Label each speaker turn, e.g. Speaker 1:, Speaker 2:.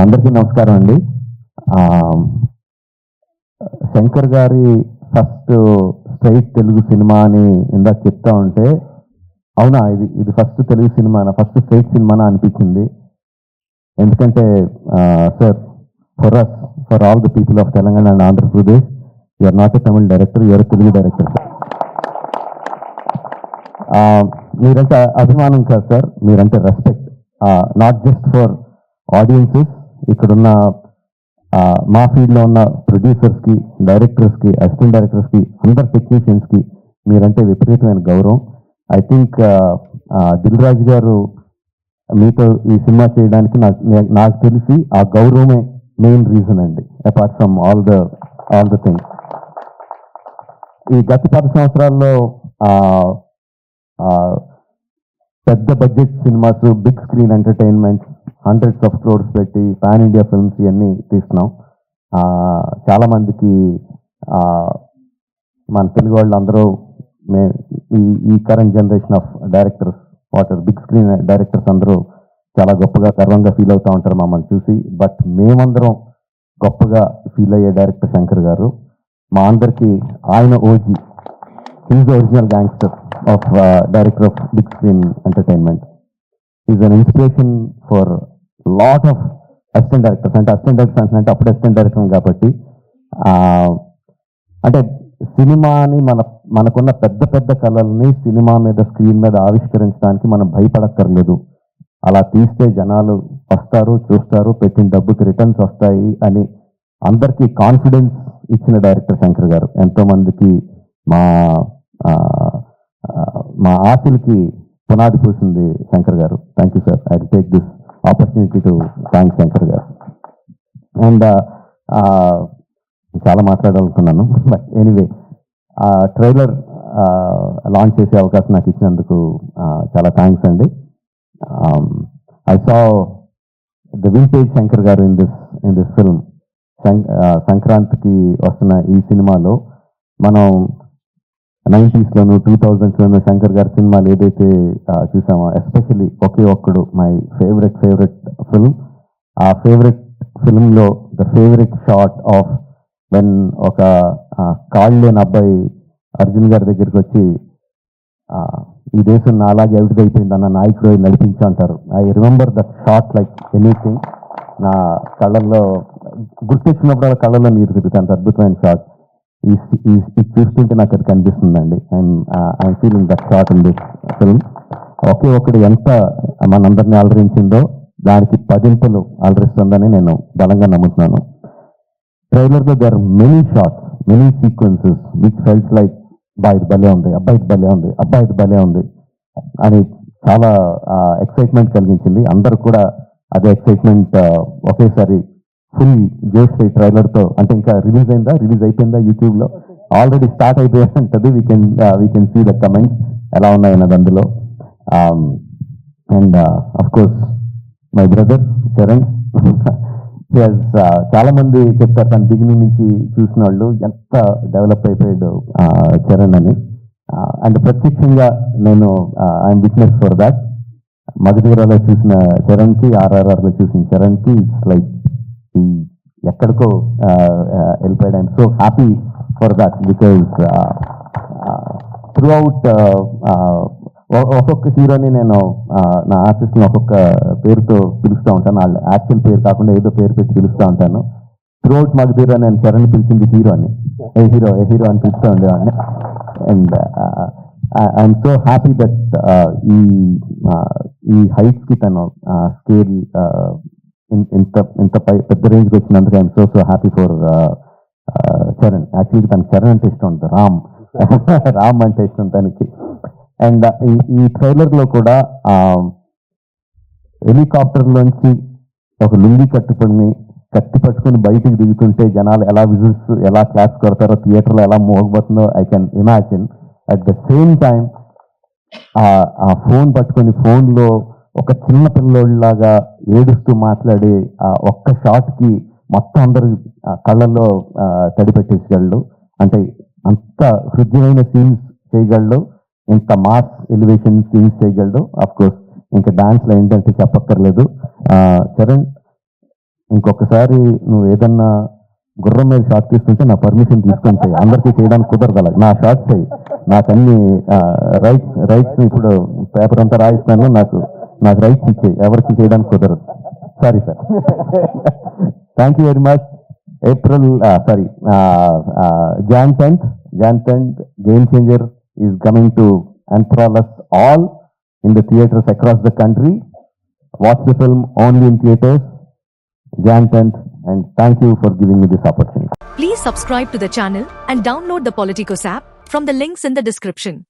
Speaker 1: అందరికీ నమస్కారం అండి. శంకర్ గారి ఫస్ట్ స్ట్రైట్ తెలుగు సినిమా అని ఇందాక చెప్తా ఉంటే అవునా ఇది ఫస్ట్ తెలుగు సినిమానా, ఫస్ట్ స్ట్రైట్ సినిమానా అనిపించింది. ఎందుకంటే sir, for all the people of Telangana and Andhra Pradesh, you're not a Tamil director, you're a Telugu director. మీరంటే అభిమానం కాదు సార్, మీరంటే respect. Not just for audiences, ఇక్కడున్న మా ఫీల్డ్లో ఉన్న ప్రొడ్యూసర్స్కి, డైరెక్టర్స్కి, అసిస్టెంట్ డైరెక్టర్స్కి, అందరు టెక్నీషియన్స్కి మీరంటే విపరీతమైన గౌరవం. ఐ థింక్ దిల్ రాజు గారు మీతో ఈ సినిమా చేయడానికి నాకు తెలిసి ఆ గౌరవమే మెయిన్ రీజన్ అండి, apart from all the things. ఈ గత 10 సంవత్సరాల్లో పెద్ద budget cinemas, big screen entertainment, hundreds of crores పెట్టి పాన్ ఇండియా ఫిల్మ్స్ ఇవన్నీ తీస్తున్నాం. చాలామందికి మన తెలుగు వాళ్ళు అందరూ ఈ current generation of directors, big screen directors అందరూ చాలా గొప్పగా, గర్వంగా ఫీల్ అవుతూ ఉంటారు మమ్మల్ని చూసి. బట్ మేమందరం గొప్పగా ఫీల్ అయ్యే డైరెక్టర్ శంకర్ గారు. మా అందరికీ ఆయన OG, is the original gangster of director of big screen entertainment. Is an inspiration for lot of assistant directors. అంటే అసిస్టెంట్ డైరెక్టర్స్ అంటే అప్పుడు అసిస్టెంట్ డైరెక్టర్ కాబట్టి, అంటే సినిమాని మనకున్న పెద్ద పెద్ద కళల్ని సినిమా మీద, స్క్రీన్ మీద ఆవిష్కరించడానికి మనం భయపడక్కర్లేదు. అలా తీస్తే జనాలు వస్తారు, చూస్తారు, పెట్టిన డబ్బుకి రిటర్న్స్ వస్తాయి అని అందరికీ కాన్ఫిడెన్స్ ఇచ్చిన డైరెక్టర్ శంకర్ గారు. ఎంతో మందికి మా ఆశలకి పునాది పూసింది శంకర్ గారు. Thank you sir. I take this opportunity to thank Shankar గారు. అండ్ చాలా మాట్లాడాలనుకున్నాను, బట్ ఎనీవే, ట్రైలర్ లాంచ్ చేసే అవకాశం నాకు ఇచ్చినందుకు చాలా థ్యాంక్స్ అండి. I saw the vintage Shankar గారు ఇన్ దిస్ ఫిల్మ్. సంక్రాంతికి వస్తున్న ఈ సినిమాలో మనం 90s 2000s శంకర్ గారి సినిమాలు ఏదైతే చూసామో, especially Oke Okkadu my favourite film. ఆ ఫేవరెట్ ఫిల్మ్లో the favourite shot of when ఒక కాళ్ళు లేని అబ్బాయి అర్జున్ గారి దగ్గరికి వచ్చి, ఈ దేశం నా అలాగే అవిటిదైపోయింది అన్న నాయకుడు నడిపించు అంటారు. I remember that shot like anything. నా కళ్ళల్లో గుర్తొచ్చినప్పుడు కళ్ళల్లో నీరు తిరుగుతాను. అద్భుతమైన షాట్. ఇది చూస్తుంటే నాకు అది కనిపిస్తుందండి. I'm feeling that shot in this film. ఒకే ఒకటి ఎంత మనందరినీ అలరించిందో దానికి 10 అలరిస్తుందని నేను బలంగా నమ్ముతున్నాను. ట్రైలర్లో there are many shots, many sequences which felt like అబ్బాయి భలే ఉంది, అబ్బాయి భలే ఉంది అని చాలా ఎక్సైట్మెంట్ కలిగించింది. అందరూ కూడా అదే ఎక్సైట్మెంట్ ఒకేసారి ఫుల్ జోష్ ట్రైలర్తో. అంటే ఇంకా రిలీజ్ అయిపోయిందా యూట్యూబ్లో? ఆల్రెడీ స్టార్ట్ అయిపోయి ఉంటుంది. We can see the comments ఎలా ఉన్నాయన్నది అందులో. And of course my brother Charan. చాలా మంది చెప్తారు తన బిగినింగ్ నుంచి చూసిన వాళ్ళు ఎంత డెవలప్ అయిపోయాడు చరణ్ అని. అండ్ ప్రత్యక్షంగా నేను ఐఎమ్ విట్నెస్ ఫర్ దాట్. మగధీరాలో చూసిన చరణ్కి, RRRలో చూసిన చరణ్కి ఇట్స్ లైక్ ఎక్కడికో వెళ్ళిపోయాడు. I'm so happy for that because through out ఒక్కొక్క హీరోని నేను నా ఆర్టిస్ట్ని ఒక్కొక్క పేరుతో పిలుస్తూ ఉంటాను. వాళ్ళ యాక్చువల్ పేరు కాకుండా ఏదో పేరు పెట్టి పిలుస్తూ ఉంటాను. త్రూ అవుట్ మగధీరా నేను చరణ్ పిలిచింది హీరో అని, ఏ హీరో అని పిలుస్తూ ఉండేవాడిని. And I'm so happy that ఈ హైట్స్కి తను స్కేల్ ఇంత పెద్ద రేంజ్కి వచ్చినందుకు I'm so happy for Charan. Actually తనకి చరణ్ అంటే ఇష్టం ఉంటుంది, రామ్ అంటే ఇష్టం తనకి. అండ్ ఈ ట్రైలర్లో కూడా హెలికాప్టర్లోంచి ఒక లుంగి కత్తి పట్టుకుని బయటికి దిగుతుంటే జనాలు ఎలా విజిల్స్, ఎలా క్లాస్ కొడతారో, థియేటర్లో ఎలా మోగబోతుందో I can imagine. At the same time ఆ ఫోన్ పట్టుకొని ఫోన్లో ఒక చిన్న పిల్లోళ్ళలాగా ఏడుస్తూ మాట్లాడే ఆ ఒక్క షాట్కి మొత్తం అందరు కళ్ళల్లో తడిపెట్టేసేవాళ్ళు. అంటే అంత హృదయమైన సీన్స్ చేయగలడు, ఇంత మాస్ ఎలివేషన్ సీన్స్ చేయగలడు. అఫ్ కోర్స్ ఇంకా డాన్స్లో ఏంటంటే చెప్పక్కర్లేదు. చరణ్, ఇంకొకసారి నువ్వు ఏదన్నా గుర్రం మీద షార్ట్ తీస్తుంటే నా పర్మిషన్ తీసుకొని చేయి. అందరికీ చేయడానికి కుదరదు అలా. నా షార్ట్ చేయి, నాకు అన్ని రైట్స్ ఇప్పుడు పేపర్ అంతా రాయిస్తాను, నాకు రైట్స్ ఇచ్చేయి, ఎవరికి చేయడానికి కుదరదు. Sorry sir. Thank you very much. Jan 10th, Game Changer is coming to enthrall us all in the theatres across the country. Watch the film only in theatres, Jan 10th, and thank you for giving me this opportunity.
Speaker 2: Please subscribe to the channel and download the Politicos app from the links in the description.